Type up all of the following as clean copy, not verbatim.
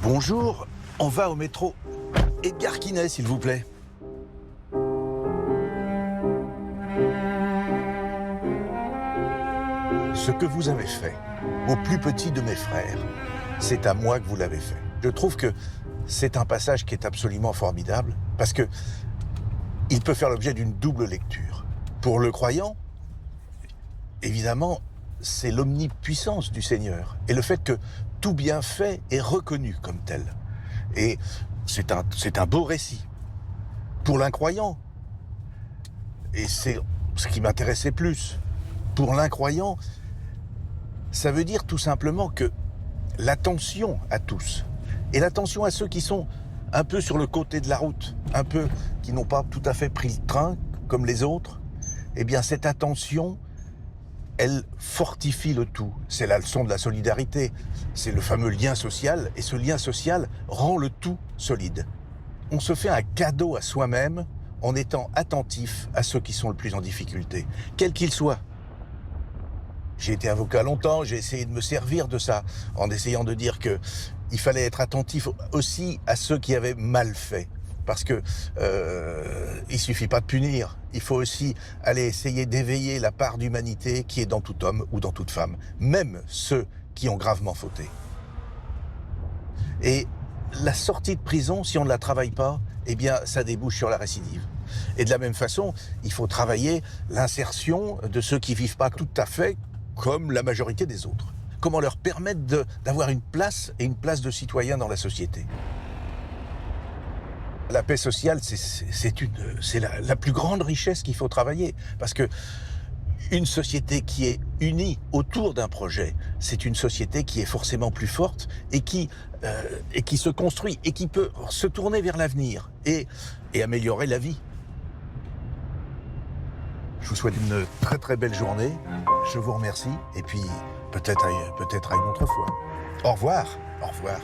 Bonjour, on va au métro. Edgar Quinet, s'il vous plaît. Ce que vous avez fait au plus petit de mes frères, c'est à moi que vous l'avez fait. Je trouve que c'est un passage qui est absolument formidable parce que il peut faire l'objet d'une double lecture. Pour le croyant, évidemment, c'est l'omnipuissance du Seigneur et le fait que tout bienfait est reconnu comme tel. Et c'est un beau récit. Pour l'incroyant, et c'est ce qui m'intéressait plus, pour l'incroyant, ça veut dire tout simplement que l'attention à tous, et l'attention à ceux qui sont un peu sur le côté de la route, un peu qui n'ont pas tout à fait pris le train comme les autres, eh bien cette attention, elle fortifie le tout. C'est la leçon de la solidarité, c'est le fameux lien social, et ce lien social rend le tout solide. On se fait un cadeau à soi-même en étant attentif à ceux qui sont le plus en difficulté, quels qu'ils soient. J'ai été avocat longtemps, j'ai essayé de me servir de ça, en essayant de dire qu'il fallait être attentif aussi à ceux qui avaient mal fait. Parce que il suffit pas de punir, il faut aussi aller essayer d'éveiller la part d'humanité qui est dans tout homme ou dans toute femme, même ceux qui ont gravement fauté. Et la sortie de prison, si on ne la travaille pas, eh bien ça débouche sur la récidive. Et de la même façon, il faut travailler l'insertion de ceux qui vivent pas tout à fait comme la majorité des autres. Comment leur permettre d'avoir une place et une place de citoyen dans la société. La paix sociale, c'est la plus grande richesse qu'il faut travailler. Parce que une société qui est unie autour d'un projet, c'est une société qui est forcément plus forte et qui se construit et qui peut se tourner vers l'avenir et améliorer la vie. Je vous souhaite une très très belle journée. Je vous remercie et puis peut-être à une autre fois. Au revoir. Au revoir.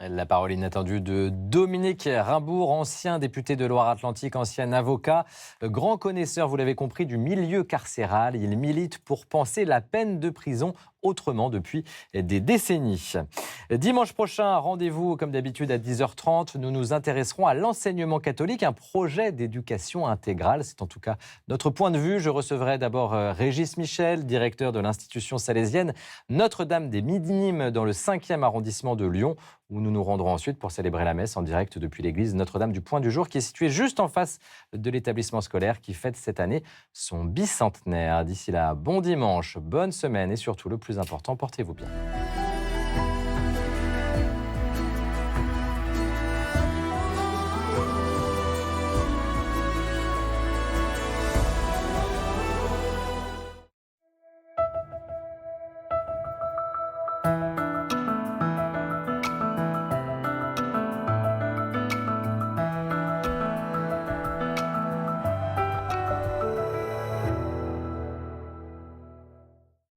La parole inattendue de Dominique Rimbourg, ancien député de Loire-Atlantique, ancien avocat, grand connaisseur, vous l'avez compris, du milieu carcéral. Il milite pour penser la peine de prison autrement depuis des décennies. Dimanche prochain, rendez-vous comme d'habitude à 10h30. Nous nous intéresserons à l'enseignement catholique, un projet d'éducation intégrale. C'est en tout cas notre point de vue. Je recevrai d'abord Régis Michel, directeur de l'institution salésienne Notre-Dame des Minimes dans le 5e arrondissement de Lyon, où nous nous rendrons ensuite pour célébrer la messe en direct depuis l'église Notre-Dame du Point du Jour, qui est située juste en face de l'établissement scolaire qui fête cette année son bicentenaire. D'ici là, bon dimanche, bonne semaine et surtout le plus important, portez-vous bien.